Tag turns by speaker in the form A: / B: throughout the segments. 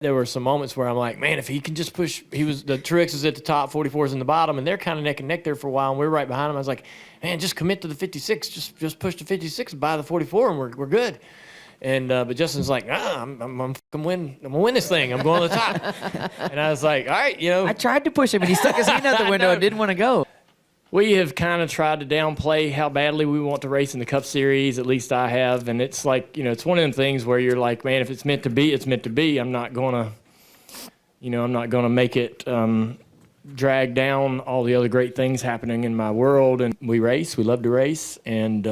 A: There were some moments where I'm like, man, if he can just push, the Truex is at the top, 44's in the bottom, and they're kind of neck and neck there for a while, and we're right behind him. I was like, man, just commit to the 56, just push the 56 and buy the 44, and we're good. And but Justin's like, I'm gonna win this thing. I'm going to the top. And I was like, all right,
B: I tried to push him, and he stuck his hand out the window and didn't want to go.
A: We have kind of tried to downplay how badly we want to race in the Cup Series. At least I have. And it's like, it's one of them things where you're like, man, if it's meant to be, it's meant to be. I'm not going to make it drag down all the other great things happening in my world. And we race. We love to race. And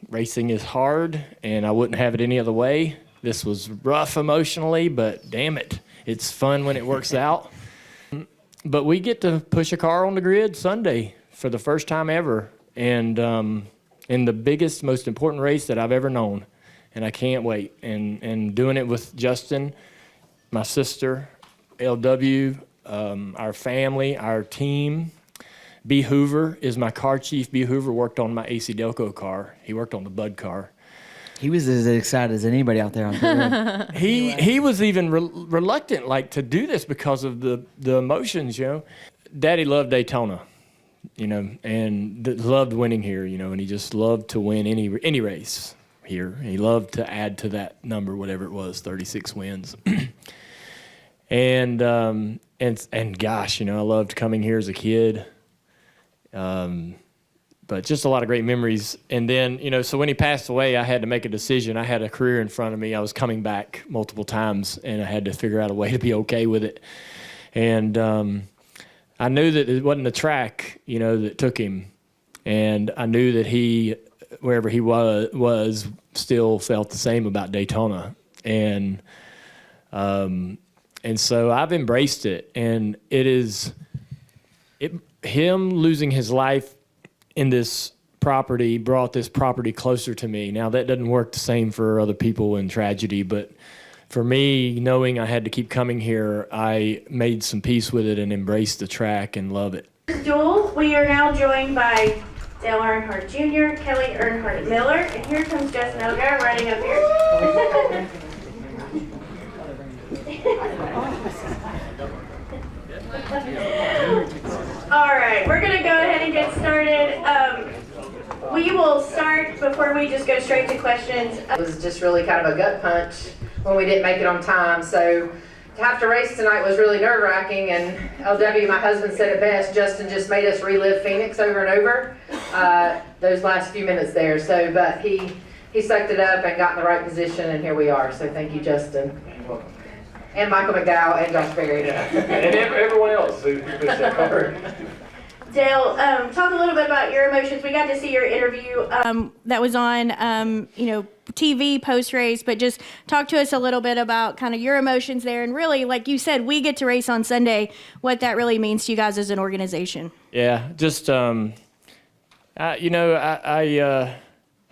A: racing is hard, and I wouldn't have it any other way. This was rough emotionally, but damn it, it's fun when it works out. But we get to push a car on the grid Sunday for the first time ever, and in the biggest, most important race that I've ever known, and I can't wait. And doing it with Justin, my sister, LW, our family, our team. B. Hoover is my car chief. B. Hoover worked on my AC Delco car. He worked on the Bud car.
B: He was as excited as anybody out there on the road.
A: He was even reluctant, to do this because of the emotions, Daddy loved Daytona. And loved winning here, and he just loved to win any race here. He loved to add to that number, whatever it was, 36 wins. and gosh, I loved coming here as a kid. But just a lot of great memories. And then, so when he passed away, I had to make a decision. I had a career in front of me. I was coming back multiple times, and I had to figure out a way to be okay with it. And I knew that it wasn't the track, that took him. And I knew that he, wherever he was still felt the same about Daytona. And so I've embraced it. And him losing his life in this property brought this property closer to me. Now, that doesn't work the same for other people in tragedy, but for me, knowing I had to keep coming here, I made some peace with it and embraced the track and love it.
C: Duel, we are now joined by Dale Earnhardt Jr., Kelly Earnhardt Miller, and here comes Justin Allgaier riding up here. All right, we're going to go ahead and get started. We will start before we just go straight to questions.
D: It was just really kind of a gut punch when we didn't make it on time. So to have to race tonight was really nerve-wracking, and LW, my husband, said it best. Justin just made us relive Phoenix over and over, those last few minutes there. So, but he sucked it up and got in the right position, and here we are. So thank you, Justin. And Michael McDowell and Josh Berry.
E: And everyone else who pushed that car.
C: Dale, talk a little bit about your emotions. We got to see your interview that was on, TV post-race, but just talk to us a little bit about kind of your emotions there. And really, like you said, we get to race on Sunday, what that really means to you guys as an organization.
A: Yeah, just, it's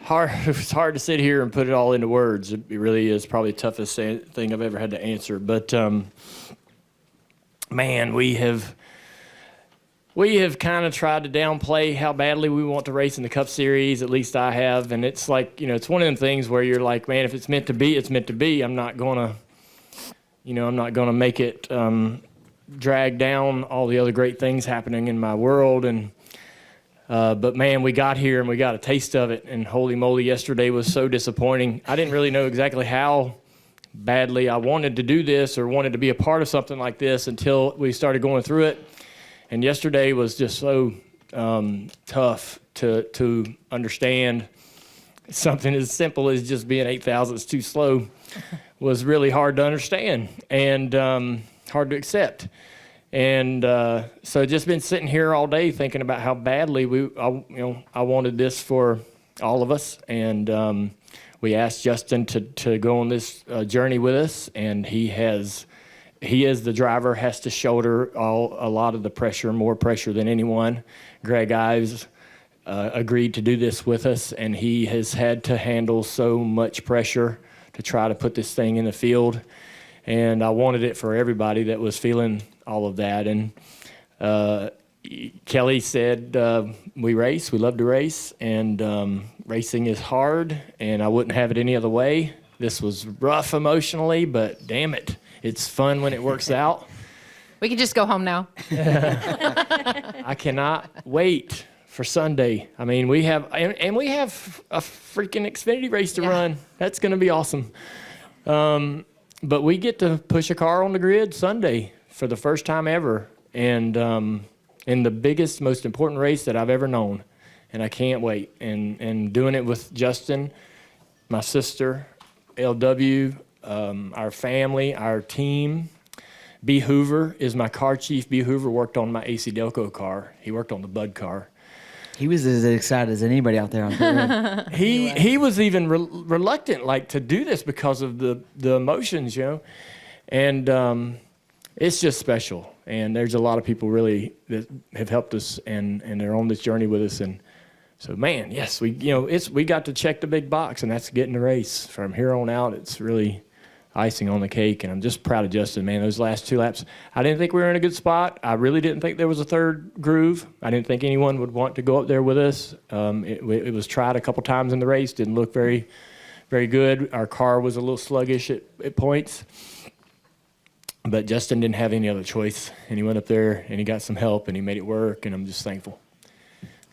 A: hard to sit here and put it all into words. It really is probably the toughest thing I've ever had to answer. But, man, we have kind of tried to downplay how badly we want to race in the Cup Series. At least I have. And it's like, it's one of them things where you're like, man, if it's meant to be, it's meant to be. I'm not going to make it drag down all the other great things happening in my world. And but man, we got here and we got a taste of it, and holy moly, yesterday was so disappointing. I didn't really know exactly how badly I wanted to do this or wanted to be a part of something like this until we started going through it. And yesterday was just so tough to understand. Something as simple as just being 8 thousandths too slow was really hard to understand and hard to accept. And so just been sitting here all day thinking about how badly I wanted this for all of us. And we asked Justin to go on this journey with us, and he as the driver, has to shoulder a lot of the pressure, more pressure than anyone. Greg Ives agreed to do this with us, and he has had to handle so much pressure to try to put this thing in the field. And I wanted it for everybody that was feeling all of that. And Kelly said, we race, we love to race, and racing is hard, and I wouldn't have it any other way. This was rough emotionally, but damn it, It's fun when it works out.
F: We can just go home now.
A: I cannot wait for Sunday. I mean, we have a freaking Xfinity race to run. That's going to be awesome. But we get to push a car on the grid Sunday for the first time ever, and in the biggest, most important race that I've ever known. And I can't wait. And doing it with Justin, my sister, LW, our family, our team. B. Hoover is my car chief. B. Hoover worked on my AC Delco car. He worked on the Bud car.
B: He was as excited as anybody out there on the grid.
A: He was even reluctant, like, to do this because of the emotions, you know. And it's just special. And there's a lot of people really that have helped us and they're on this journey with us. And so, man, yes, we got to check the big box, and that's getting the race. From here on out, it's really icing on the cake, and I'm just proud of Justin, man. Those last 2 laps, I didn't think we were in a good spot. I really didn't think there was a third groove. I didn't think anyone would want to go up there with us. It was tried a couple times in the race, didn't look very, very good. Our car was a little sluggish at points, but Justin didn't have any other choice, and he went up there, and he got some help, and he made it work, and I'm just thankful.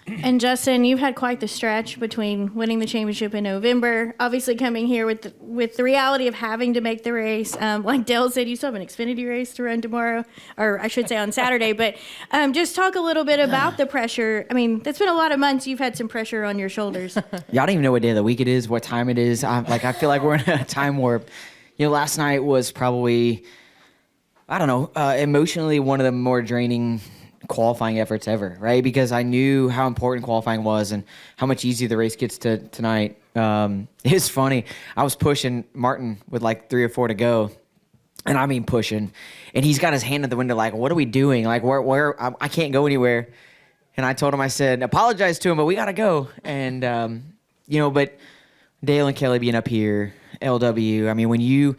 C: And Justin, you've had quite the stretch between winning the championship in November, obviously coming here with the reality of having to make the race. Like Dale said, you still have an Xfinity race to run tomorrow, or I should say on Saturday. But just talk a little bit about the pressure. I mean, that's been a lot of months. You've had some pressure on your shoulders.
B: Y'all don't even know what day of the week it is, what time it is. I feel like we're in a time warp. You know, last night was probably, I don't know, emotionally one of the more draining qualifying efforts ever, right? Because I knew how important qualifying was and how much easier the race gets tonight. It's funny. I was pushing Martin with like 3 or 4 to go, and I mean pushing, and he's got his hand at the window like, what are we doing? Like, where I can't go anywhere. And I told him, I said, apologize to him, but we got to go. And, but Dale and Kelley being up here, LW, I mean, when you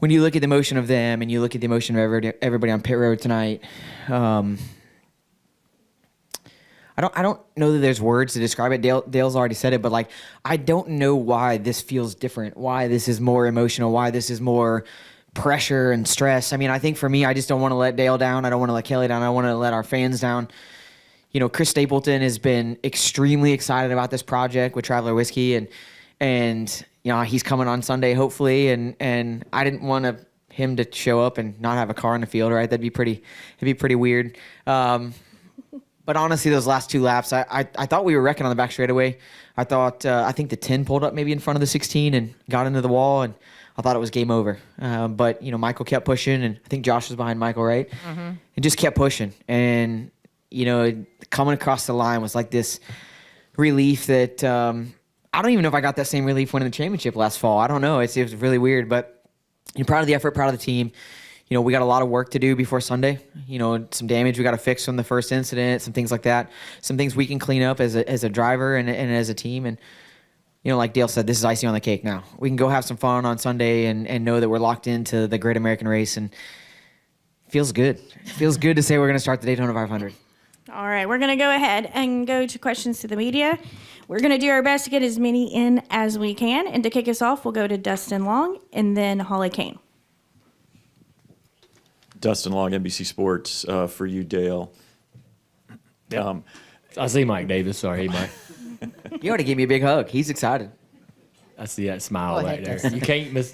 B: look at the emotion of them and you look at the emotion of everybody on pit road tonight, I don't know that there's words to describe it. Dale's already said it, but like, I don't know why this feels different, why this is more emotional, why this is more pressure and stress. I mean, I think for me, I just don't want to let Dale down. I don't want to let Kelley down. I don't want to let our fans down. You know, Chris Stapleton has been extremely excited about this project with Traveler Whiskey, and you know, he's coming on Sunday, hopefully, and I didn't want him to show up and not have a car in the field, right? It'd be pretty weird. But honestly, those last 2 laps, I thought we were wrecking on the back straightaway. I think the 10 pulled up maybe in front of the 16 and got into the wall, and I thought it was game over. But, you know, Michael kept pushing, and I think Josh was behind Michael, right? Mm-hmm. And just kept pushing. And, you know, coming across the line was like this relief that I don't even know if I got that same relief winning the championship last fall. I don't know. It was really weird, but you're proud of the effort, proud of the team. You know, we got a lot of work to do before Sunday. You know, some damage we got to fix from the first incident, some things like that. Some things we can clean up as a driver and as a team. And, you know, like Dale said, this is icing on the cake now. We can go have some fun on Sunday and know that we're locked into the Great American Race. And it feels good. It feels good to say we're going to start the Daytona 500.
C: All right, we're going to go ahead and go to questions to the media. We're going to do our best to get as many in as we can. And to kick us off, we'll go to Dustin Long and then Holly Kane.
G: Dustin Long, NBC Sports, for you, Dale.
A: Yep. I see Mike Davis. Sorry, Mike.
B: You ought to give me a big hug. He's excited.
A: I see that smile right there. You can't miss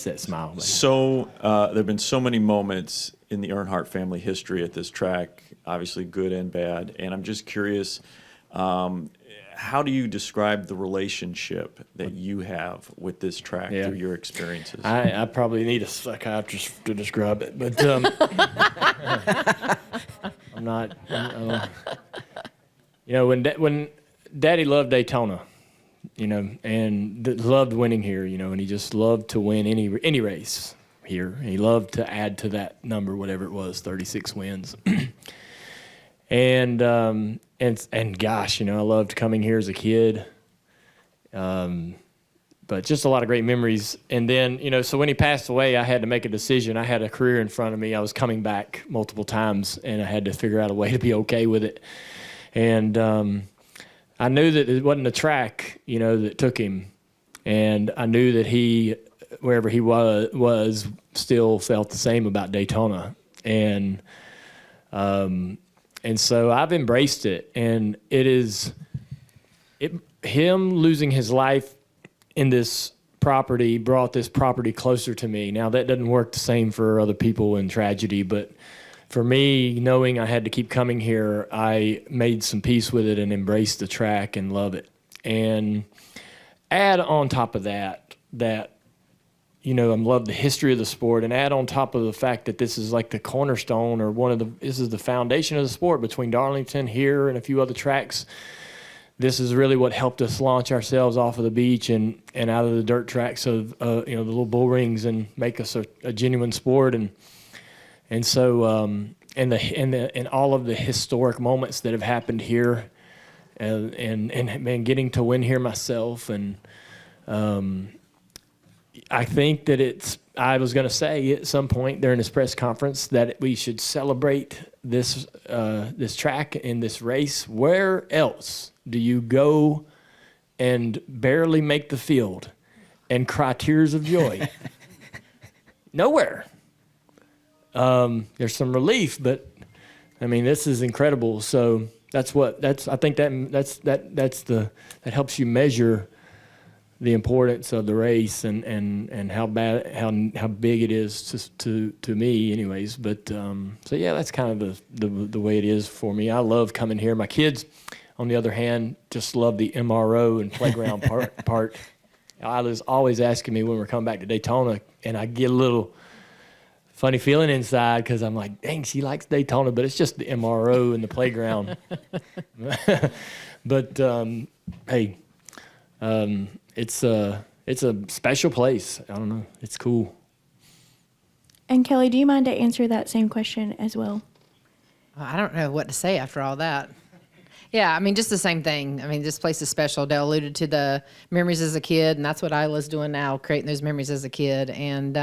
A: that smile. Man.
G: So there have been so many moments in the Earnhardt family history at this track, obviously good and bad. And I'm just curious, how do you describe the relationship that you have with this track through your experiences?
A: I probably need a psychiatrist to describe it, but I'm not. You know, when Daddy loved Daytona, you know, and loved winning here, you know, and he just loved to win any race here. He loved to add to that number, whatever it was, 36 wins. And gosh, you know, I loved coming here as a kid. But just a lot of great memories. And then, you know, so when he passed away, I had to make a decision. I had a career in front of me. I was coming back multiple times, and I had to figure out a way to be okay with it. And I knew that it wasn't the track, you know, that took him. And I knew that he wherever he was still felt the same about Daytona. And so I've embraced it, and him losing his life in this property brought this property closer to me. Now that doesn't work the same for other people in tragedy, but for me, knowing I had to keep coming here, I made some peace with it and embraced the track and love it. And add on top of that, I love the history of the sport, and add on top of the fact that this is like the cornerstone or this is the foundation of the sport between Darlington here and a few other tracks. This is really what helped us launch ourselves off of the beach and out of the dirt tracks of the little bull rings and make us a genuine sport. And so and all of the historic moments that have happened here, and getting to win here myself, and I think that I was going to say at some point during this press conference that we should celebrate this track in this race. Where else do you go and barely make the field and cry tears of joy? Nowhere. There's some relief, but I mean, this is incredible. So I think that helps you measure the importance of the race and how big it is to me anyways. But so yeah, that's kind of the way it is for me. I love coming here. My kids, on the other hand, just love the MRO and playground part. I was always asking me when we're coming back to Daytona, and I get a little funny feeling inside because I'm like, dang, she likes Daytona, but it's just the MRO and the playground. But hey, it's a special place. I don't know. It's cool.
C: And Kelly, do you mind to answer that same question as well?
F: I don't know what to say after all that. Yeah, I mean, just the same thing. I mean, this place is special. Dale alluded to the memories as a kid, and that's what Isla's doing now, creating those memories as a kid. And,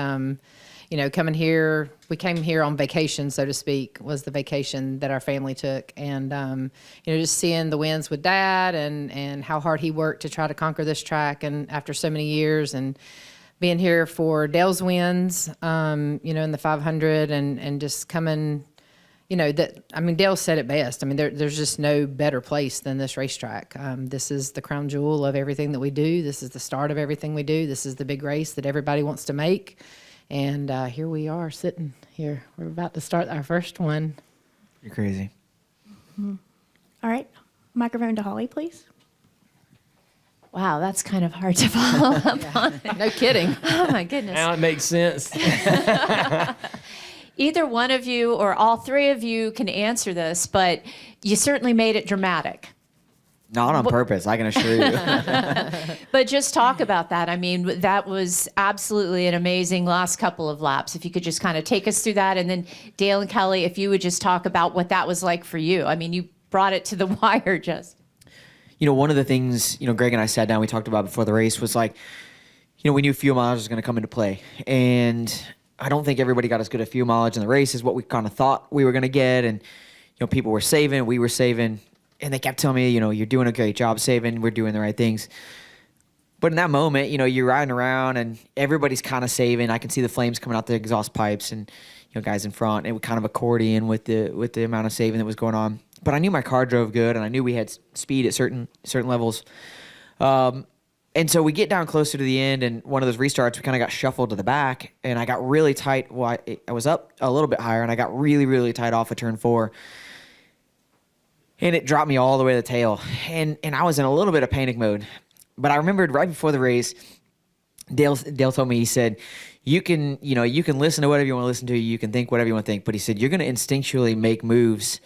F: coming here, we came here on vacation, so to speak, was the vacation that our family took. And, just seeing the wins with Dad and how hard he worked to try to conquer this track, and after so many years, and being here for Dale's wins, in the 500 and just coming, Dale said it best. I mean, there's just no better place than this racetrack. This is the crown jewel of everything that we do. This is the start of everything we do. This is the big race that everybody wants to make. And here we are sitting here. We're about to start our first one.
B: You're crazy.
C: Mm-hmm. All right. Microphone to Holly, please.
H: Wow, that's kind of hard to follow up on.
F: No kidding.
H: Oh, my goodness.
A: Now it makes sense.
H: Either one of you or all three of you can answer this, but you certainly made it dramatic.
B: Not on purpose, I can assure you.
H: But just talk about that. I mean, that was absolutely an amazing last couple of laps. If you could just kind of take us through that. And then Dale and Kelley, if you would just talk about what that was like for you. I mean, you brought it to the wire just.
B: One of the things, Greg and I sat down, we talked about before the race was like, we knew fuel mileage was going to come into play. And I don't think everybody got as good at fuel mileage in the race as what we kind of thought we were going to get. And, people were saving, we were saving. And they kept telling me, you're doing a great job saving. We're doing the right things. But in that moment, you're riding around and everybody's kind of saving. I can see the flames coming out the exhaust pipes and, guys in front. It was kind of accordion with the amount of saving that was going on. But I knew my car drove good, and I knew we had speed at certain levels. And so we get down closer to the end, and one of those restarts, we kind of got shuffled to the back, and I got really tight. Well, I was up a little bit higher, and I got really, really tight off of turn 4. And it dropped me all the way to the tail. And I was in a little bit of panic mode. But I remembered right before the race, Dale told me, he said, you can listen to whatever you want to listen to, you can think whatever you want to think, but he said, you're going to instinctually make moves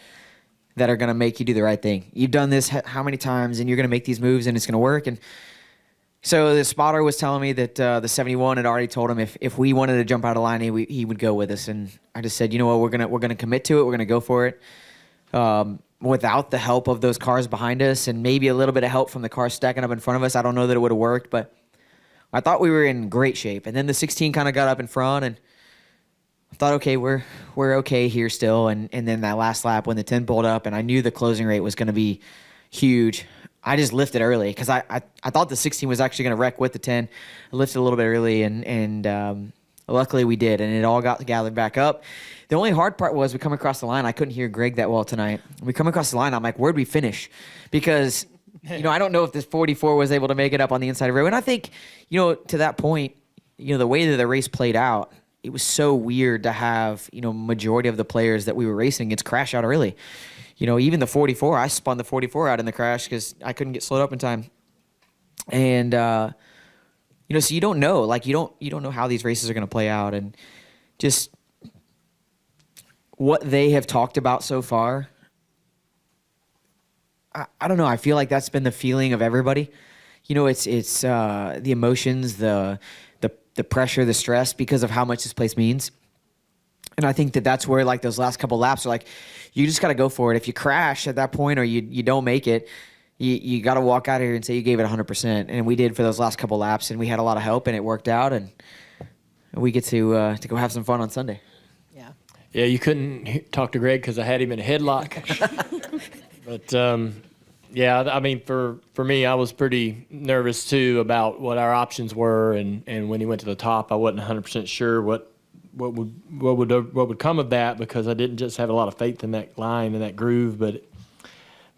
B: that are going to make you do the right thing. You've done this how many times, and you're going to make these moves, and it's going to work. And so the spotter was telling me that the 71 had already told him if we wanted to jump out of line, he would go with us. And I just said, you know what, we're gonna commit to it. We're gonna go for it. Without the help of those cars behind us, and maybe a little bit of help from the cars stacking up in front of us, I don't know that it would have worked. But I thought we were in great shape. And then the 16 kind of got up in front, and I thought, okay, we're okay here still. And then that last lap when the 10 pulled up, and I knew the closing rate was going to be huge. I just lifted early because I thought the 16 was actually going to wreck with the 10. I lifted a little bit early, and luckily we did, and it all got gathered back up. The only hard part was we come across the line. I couldn't hear Greg that well tonight. We come across the line. I'm like, where'd we finish? Because, I don't know if this 44 was able to make it up on the inside row. And I think, to that point, the way that the race played out, it was so weird to have, majority of the players that we were racing against crash out early. Even the 44, I spun the 44 out in the crash because I couldn't get slowed up in time. And, so you don't know. Like, you don't know how these races are going to play out. And just what they have talked about so far, I don't know. I feel like that's been the feeling of everybody. It's the emotions, the pressure, the stress because of how much this place means. And I think that's where, like, those last couple laps are like, you just got to go for it. If you crash at that point or you don't make it, you got to walk out here and say you gave it 100%. And we did for those last couple laps, and we had a lot of help, and it worked out. And we get to go have some fun on Sunday.
A: Yeah, you couldn't talk to Greg because I had him in a headlock. But, yeah, I mean, for me, I was pretty nervous, too, about what our options were. And when he went to the top, I wasn't 100% sure what would come of that because I didn't just have a lot of faith in that line and that groove. But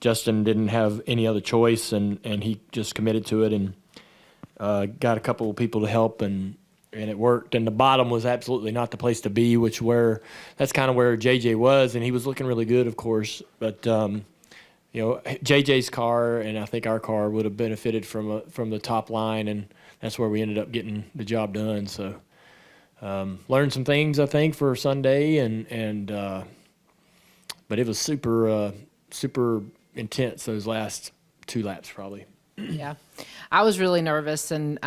A: Justin didn't have any other choice, and he just committed to it and got a couple of people to help, and it worked. And the bottom was absolutely not the place to be, that's kind of where JJ was, and he was looking really good, of course. But JJ's car and I think our car would have benefited from the top line, and that's where we ended up getting the job done. So learned some things, I think, for Sunday, and but it was super intense those last 2 laps probably.
F: Yeah. I was really nervous. And,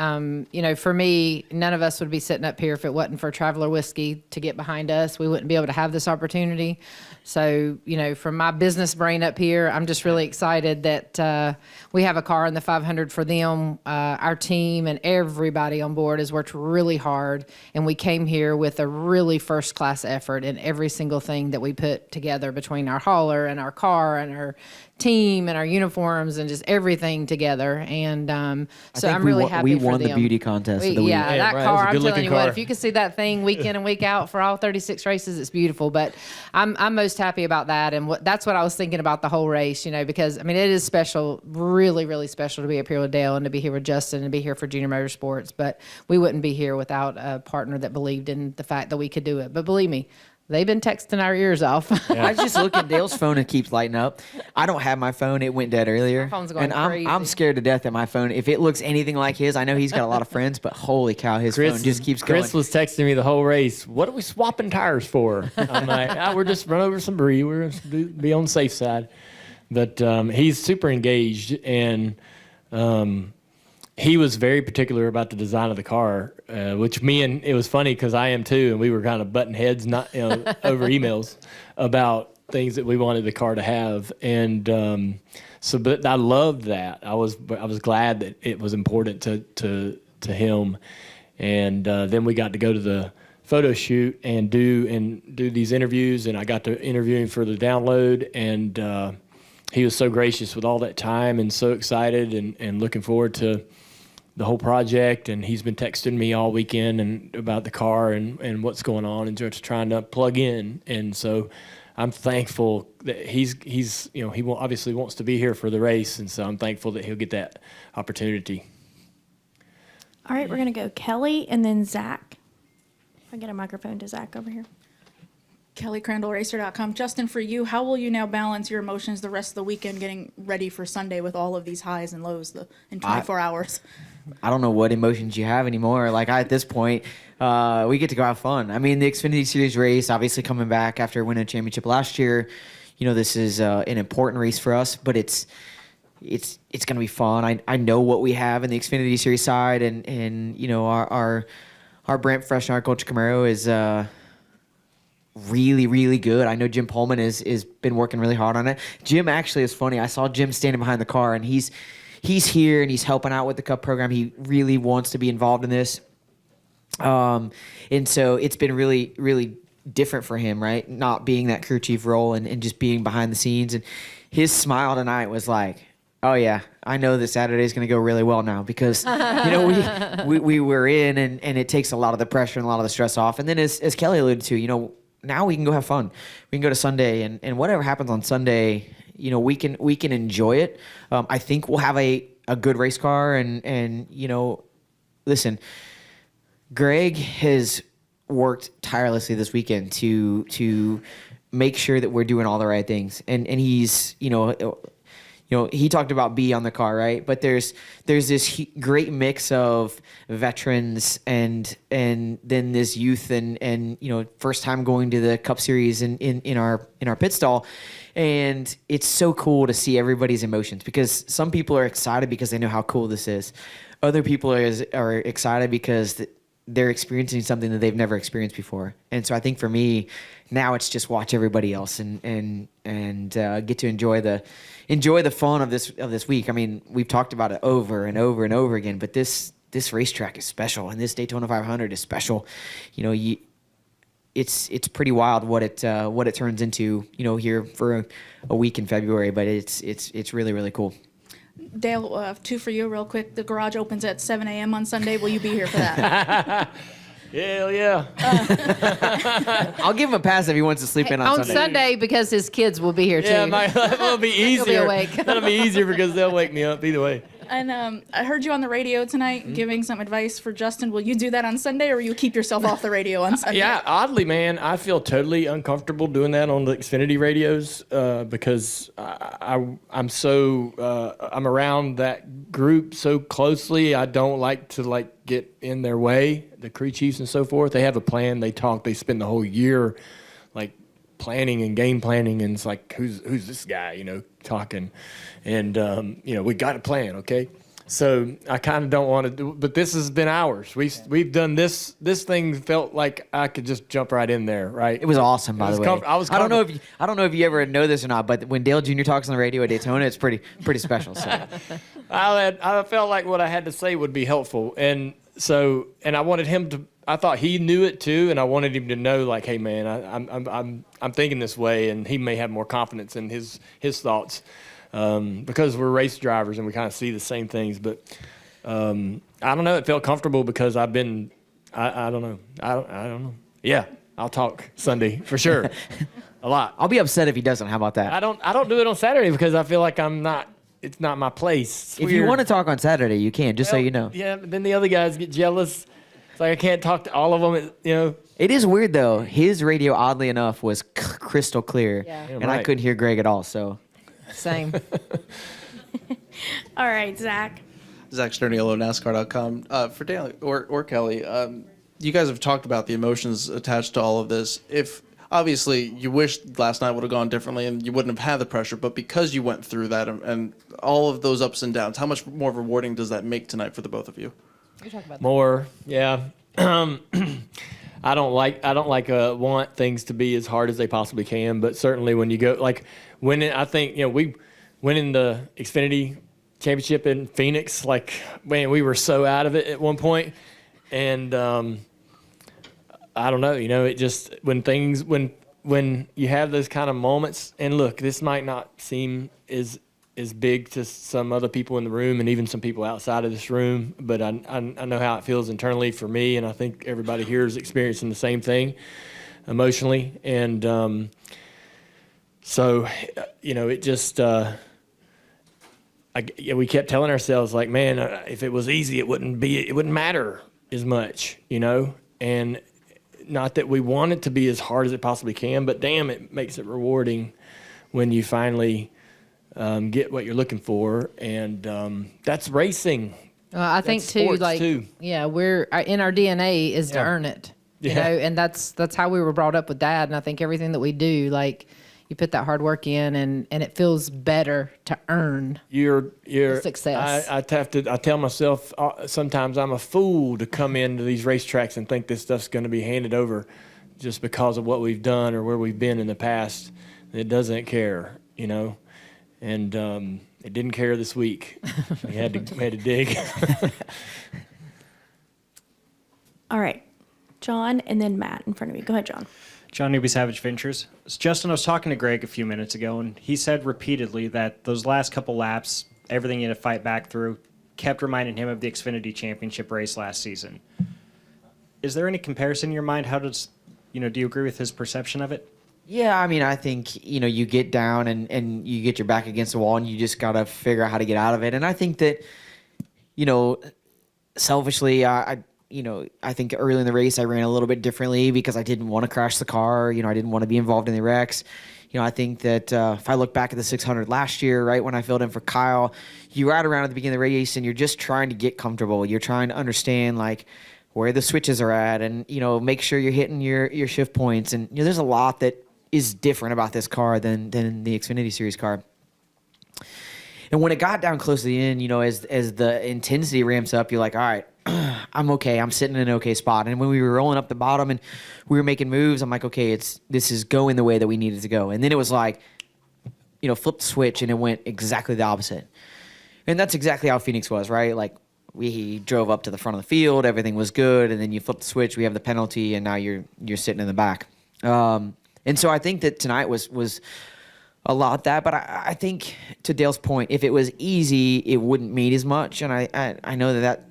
F: for me, none of us would be sitting up here if it wasn't for Traveler Whiskey to get behind us. We wouldn't be able to have this opportunity. So, from my business brain up here, I'm just really excited that we have a car in the 500 for them. Our team and everybody on board has worked really hard. And we came here with a really first-class effort in every single thing that we put together between our hauler and our car and our team and our uniforms and just everything together. And so I'm really happy for them.
B: We won the beauty contest of the week.
F: Yeah, that
A: right.
F: car,
A: It was a
F: I'm telling you
A: car.
F: what, if you could see that thing week in and week out for all 36 races, it's beautiful. But I'm most happy about that. And that's what I was thinking about the whole race, because, I mean, it is special, really, really special to be up here with Dale and to be here with Justin and be here for Junior Motorsports. But we wouldn't be here without a partner that believed in the fact that we could do it. But believe me, they've been texting our ears off.
B: I just look at Dale's phone and it keeps lighting up. I don't have my phone. It went dead earlier.
F: My phone's going
B: and
F: crazy.
B: I'm scared to death that my phone, if it looks anything like his, I know he's got a lot of friends, but holy cow, his phone just keeps going.
A: Chris was texting me the whole race. What are we swapping tires for? I'm like, we're just run over some brie. We're gonna be on the safe side. But he's super engaged, and he was very particular about the design of the car, which it was funny because I am too, and we were kind of butting heads over emails about things that we wanted the car to have, and but I loved that. I was glad that it was important to him, and then we got to go to the photo shoot and do these interviews, and I got to interview him for the download, and he was so gracious with all that time and so excited and looking forward to the whole project, and he's been texting me all weekend and about the car and what's going on and just trying to plug in. And so I'm thankful that he obviously wants to be here for the race, and so I'm thankful that he'll get that opportunity.
C: All right, we're going to go Kelly and then Zach. I'll get a microphone to Zach over here.
I: Kelly, CrandallRacer.com. Justin, for you, how will you now balance your emotions the rest of the weekend getting ready for Sunday with all of these highs and lows in 24 hours?
B: I don't know what emotions you have anymore. Like, at this point, we get to go have fun. I mean, the Xfinity Series race, obviously coming back after winning a championship last year, this is an important race for us, but it's going to be fun. I know what we have in the Xfinity Series side, and our Brent Freshnard Culture Camaro is really, really good. I know Jim Pullman is been working really hard on it. Jim actually is funny. I saw Jim standing behind the car, and he's here and he's helping out with the Cup program. He really wants to be involved in this. And so it's been really, really different for him, right? Not being that crew chief role and just being behind the scenes. And his smile tonight was like, Oh yeah, I know that Saturday's going to go really well now because we were in and it takes a lot of the pressure and a lot of the stress off. And then as Kelly alluded to, now we can go have fun. We can go to Sunday and whatever happens on Sunday, we can enjoy it. I think we'll have a good race car and listen, Greg has worked tirelessly this weekend to make sure that we're doing all the right things, and he's he talked about B on the car, right? But there's this great mix of veterans and then this youth and first time going to the Cup Series in our pit stall, and it's so cool to see everybody's emotions because some people are excited because they know how cool this is, other people are excited because they're experiencing something that they've never experienced before. And so I think for me, now it's just watch everybody else and get to enjoy the fun of this week. I mean, we've talked about it over and over and over again, but this racetrack is special and this Daytona 500 is special. It's pretty wild what it turns into, here for a week in February, but it's really, really cool.
I: Dale, two for you real quick. The garage opens at 7 a.m. on Sunday. Will you be here for that?
A: Hell yeah.
B: I'll give him a pass if he wants to sleep in on Sunday.
F: Sunday because his kids will be here too.
A: Yeah, that will be easier.
F: He'll be awake.
A: That'll be easier because they'll wake me up either way.
I: And I heard you on the radio tonight giving some advice for Justin. Will you do that on Sunday, or will you keep yourself off the radio on Sunday?
A: Yeah, oddly, man, I feel totally uncomfortable doing that on the Xfinity radios because I'm around that group so closely. I don't like to get in their way. The crew chiefs and so forth, they have a plan. They talk. They spend the whole year planning and game planning, and it's like, who's this guy, talking, and we got a plan, okay? So I kind of don't want to do, but this has been ours. We've done this. This thing felt like I could just jump right in there, right?
B: It was awesome, by the way. I don't know if you ever know this or not, but when Dale Jr. talks on the radio at Daytona, it's pretty special. So
A: I felt like what I had to say would be helpful, and I wanted him to. I thought he knew it too, and I wanted him to know, hey man, I'm thinking this way, and he may have more confidence in his thoughts because we're race drivers and we kind of see the same things. But I don't know. It felt comfortable because I've been. I don't know. I don't know. Yeah, I'll talk Sunday for sure. A lot.
B: I'll be upset if he doesn't. How about that?
A: I don't do it on Saturday because I feel like I'm not. It's not my place.
B: If you want to talk on Saturday, you can. Just so you know.
A: Yeah, but then the other guys get jealous. It's like I can't talk to all of them,
B: It is weird, though. His radio, oddly enough, was crystal clear, and I couldn't hear Greg at all, so.
F: Same.
C: All right, Zach.
J: Zach Sterniolo, NASCAR.com. For Dale or Kelly, you guys have talked about the emotions attached to all of this. If obviously you wish last night would have gone differently and you wouldn't have had the pressure, but because you went through that and all of those ups and downs, how much more rewarding does that make tonight for the both of you?
A: More, yeah. I don't want things to be as hard as they possibly can, but certainly when you go I think we winning the Xfinity Championship in Phoenix, man, we were so out of it at one point, and I don't know, it just when you have those kind of moments, and look, this might not seem as big to some other people in the room and even some people outside of this room, but I know how it feels internally for me, and I think everybody here is experiencing the same thing emotionally, and so it just we kept telling ourselves man, if it was easy, it wouldn't matter as much, and not that we want it to be as hard as it possibly can, but damn, it makes it rewarding when you finally get what you're looking for, and that's racing.
F: I think too, yeah, we're in our DNA is to earn it, and that's how we were brought up with Dad, and I think everything that we do, you put that hard work in, and it feels better to earn your success.
A: I tell myself sometimes I'm a fool to come into these racetracks and think this stuff's going to be handed over just because of what we've done or where we've been in the past. It doesn't care, and it didn't care this week. We had to dig.
C: All right, John, and then Matt in front of me. Go ahead, John.
K: John Newby Savage Ventures. Justin, I was talking to Greg a few minutes ago, and he said repeatedly that those last couple laps, everything he had to fight back through, kept reminding him of the Xfinity Championship race last season. Is there any comparison in your mind? How does, do you agree with his perception of it?
B: Yeah, I mean, I think, you get down and you get your back against the wall and you just got to figure out how to get out of it. And I think that, selfishly, I think early in the race I ran a little bit differently because I didn't want to crash the car. I didn't want to be involved in the wrecks. I think that if I look back at the 600 last year, right, when I filled in for Kyle, you ride around at the beginning of the race and you're just trying to get comfortable. You're trying to understand, like, where the switches are at and, make sure you're hitting your shift points. And, there's a lot that is different about this car than the Xfinity Series car. And when it got down close to the end, as the intensity ramps up, you're like, all right, I'm okay. I'm sitting in an okay spot. And when we were rolling up the bottom and we were making moves, I'm like, okay, this is going the way that we needed to go. And then it was like, flip the switch and it went exactly the opposite. And that's exactly how Phoenix was, right? Like we drove up to the front of the field, everything was good, and then you flip the switch, we have the penalty, and now you're sitting in the back. And so I think that tonight was a lot that, but I think to Dale's point, if it was easy, it wouldn't mean as much. And I know that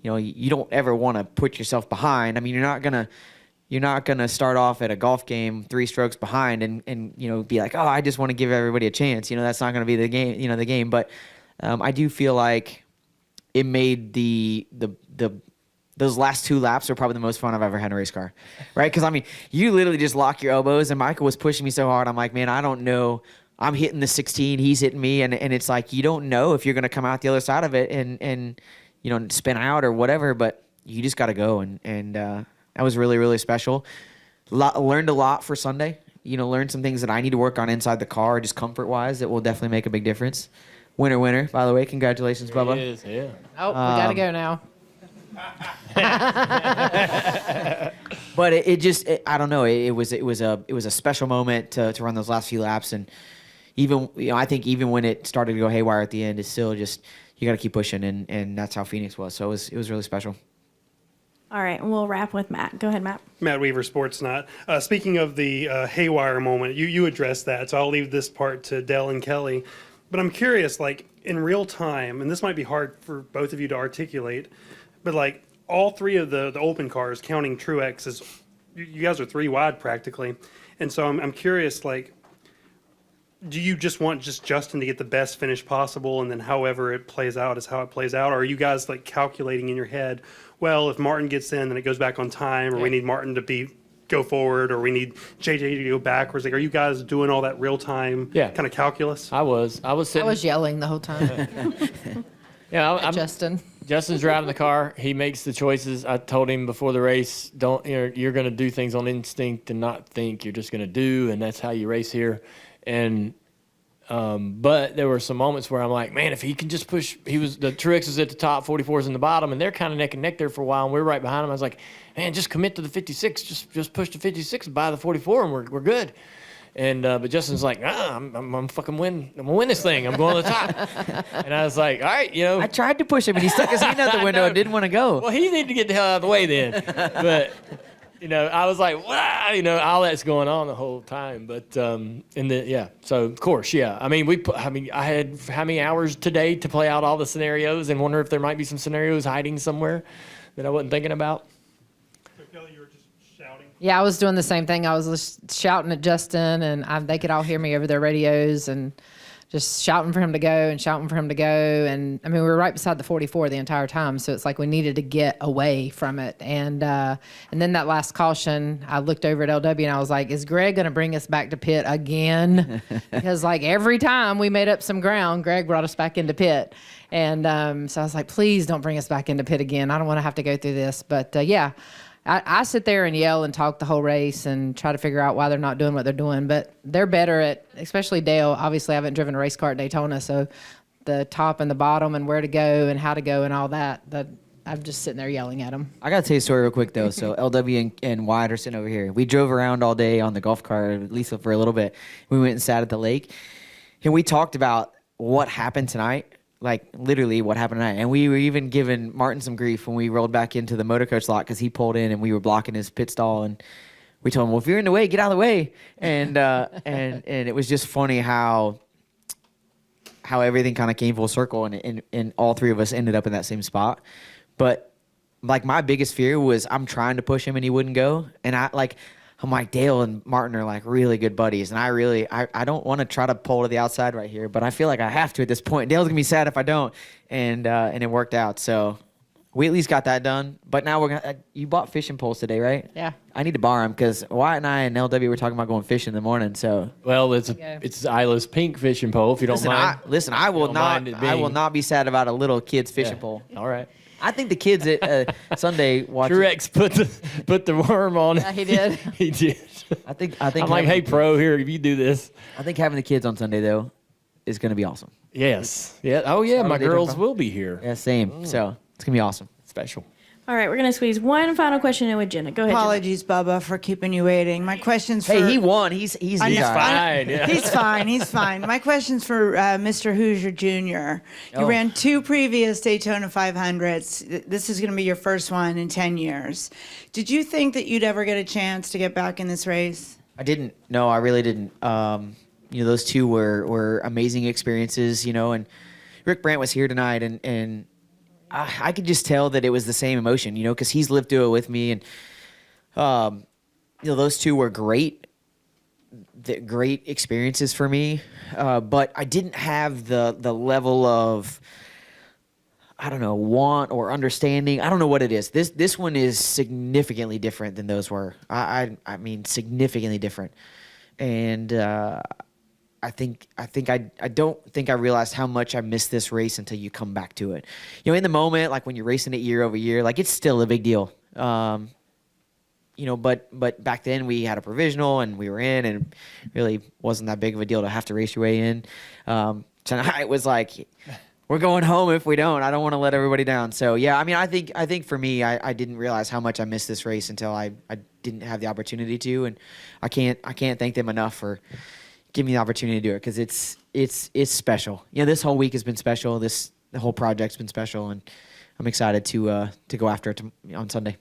B: you don't ever want to put yourself behind. I mean, you're not gonna start off at a golf game 3 strokes behind and be like, oh, I just want to give everybody a chance. That's not gonna be the game. The game. But I do feel like it made those last 2 laps are probably the most fun I've ever had in a race car, right? Because, I mean, you literally just lock your elbows, and Michael was pushing me so hard. I'm like, man, I don't know. I'm hitting the 16, he's hitting me, and it's like you don't know if you're going to come out the other side of it and spin out or whatever, but you just got to go, and that was really, really special. Learned a lot for Sunday. Learned some things that I need to work on inside the car, just comfort-wise, that will definitely make a big difference. Winner, by the way. Congratulations, Bubba.
A: It is, yeah.
F: Oh, we got to go now.
B: But I don't know. It was a special moment to run those last few laps, and even I think even when it started to go haywire at the end, it's still just you got to keep pushing, and that's how Phoenix was. So it was really special.
C: All right, and we'll wrap with Matt. Go ahead, Matt.
L: Matt Weaver, Sportsnet. Speaking of the haywire moment, you addressed that, so I'll leave this part to Dale and Kelley. But I'm curious, like in real time, and this might be hard for both of you to articulate, but like all 3 of the open cars, counting Truex, you guys are 3 wide practically, and so I'm curious, like, do you just want Justin to get the best finish possible, and then however it plays out is how it plays out, or are you guys like calculating in your head, well, if Martin gets in, then it goes back on time, or we need Martin to go forward, or we need JJ to go backwards? Like, are you guys doing all that real time kind of calculus?
A: I was sitting.
F: I was yelling the whole time.
A: Yeah,
F: Justin.
A: Justin's driving the car. He makes the choices. I told him before the race, you're going to do things on instinct and not think. You're just going to do, and that's how you race here. And but there were some moments where I'm like, man, if he can just push. The Truex was at the top, 44's in the bottom, and they're kind of neck and neck there for a while, and we're right behind him. I was like, man, just commit to the 56. Just push the 56 and buy the 44, and we're good. And but Justin's like, I'm fucking win. I'm gonna win this thing. I'm going to the top. And I was like, all right,
B: I tried to push him, and he stuck his hand out the window and didn't want to go.
A: Well, he needed to get the hell out of the way then. But I was like, wow, all that's going on the whole time. But so of course, yeah. I mean, I had how many hours today to play out all the scenarios and wonder if there might be some scenarios hiding somewhere that I wasn't thinking about.
F: Yeah, I was doing the same thing. I was just shouting at Justin, and they could all hear me over their radios, and just shouting for him to go and shouting for him to go. And I mean, we were right beside the 44 the entire time, so it's like we needed to get away from it. And then that last caution, I looked over at LW and I was like, is Greg going to bring us back to pit again? Because like every time we made up some ground, Greg brought us back into pit. And so I was like, please don't bring us back into pit again. I don't want to have to go through this. But yeah. I sit there and yell and talk the whole race and try to figure out why they're not doing what they're doing. But they're better at, especially Dale. Obviously, I haven't driven a race car at Daytona, so the top and the bottom and where to go and how to go and all that I'm just sitting there yelling at them.
B: I got to tell you a story real quick, though. So LW and Wyatt are sitting over here. We drove around all day on the golf cart, at least for a little bit. We went and sat at the lake, and we talked about what happened tonight. Like, literally what happened tonight. And we were even giving Martin some grief when we rolled back into the motor coach lot because he pulled in and we were blocking his pit stall. And we told him, well, if you're in the way, get out of the way. And it was just funny how how everything kind of came full circle, and all three of us ended up in that same spot. But like my biggest fear was I'm trying to push him and he wouldn't go, and I'm like, Dale and Martin are like really good buddies, and I don't want to try to pull to the outside right here, but I feel like I have to at this point. Dale's gonna be sad if I don't, and it worked out. So we at least got that done. But now we're gonna. You bought fishing poles today, right?
F: Yeah.
B: I need to borrow them because Wyatt and I and LW were talking about going fishing in the morning. So
A: Well, it's Isla's pink fishing pole, if you don't mind.
B: I will
A: Don't
B: not.
A: mind it
B: I will
A: being-
B: not be sad about a little kid's fishing
A: Yeah.
B: pole.
A: All right.
B: I think the kids at Sunday watching.
A: Truex put the worm on it.
F: Yeah, he did.
A: He did.
B: I think.
A: I'm like, hey, pro, here, if you do this.
B: I think having the kids on Sunday though is going to be awesome.
A: Yes. Yeah. Oh, yeah. My
B: they do
A: girls
B: fun.
A: will be here.
B: Yeah, same. So it's going to be awesome.
A: Special.
C: All right, we're going to squeeze one final question in with Jenna. Go ahead, Jenna.
M: Apologies, Bubba, for keeping you waiting. My question's for...
B: Hey, he won. He's
M: I know.
A: Fine. Yeah.
M: He's fine. He's fine. My question's for Mr. Hoosier Jr. You
B: Oh.
M: ran 2 previous Daytona 500s. This is going to be your first one in 10 years. Did you think that you'd ever get a chance to get back in this race?
B: I didn't. No, I really didn't. Those two were amazing experiences, and Rick Brandt was here tonight, and I could just tell that it was the same emotion, because he's lived through it with me, and those two were great experiences for me, but I didn't have the level of, I don't know, want or understanding. I don't know what it is. This one is significantly different than those were. I mean, significantly different, and I don't think I realized how much I missed this race until you come back to it. In the moment, like when you're racing it year over year, like it's still a big deal. But back then we had a provisional and we were in, and it really wasn't that big of a deal to have to race your way in. Tonight was like, we're going home if we don't. I don't want to let everybody down. So yeah, I mean, I think for me, I didn't realize how much I missed this race until I didn't have the opportunity to, and I can't thank them enough for give me the opportunity to do it, because it's special. This whole week has been special. The whole project's been special, and I'm excited to go after it on Sunday.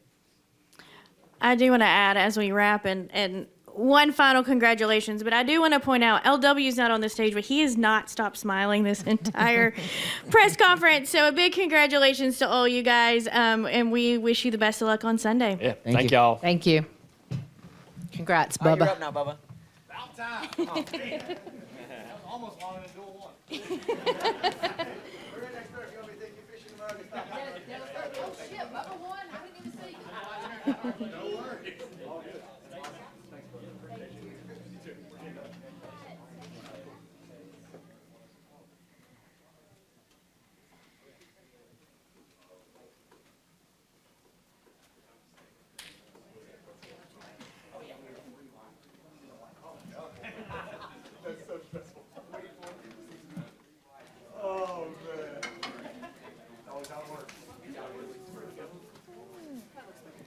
C: I do want to add as we wrap, and one final congratulations, but I do want to point out LW's not on the stage, but he has not stopped smiling this entire press conference. So a big congratulations to all you guys, and we wish you the best of luck on Sunday.
A: Yeah.
B: Thank
A: Thank
B: you.
A: y'all.
F: Thank you. Congrats,
B: You're
F: Bubba.
B: up now, Bubba.
E: About time. Oh, man. That was almost longer than dual one.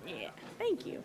C: Yeah. Thank you.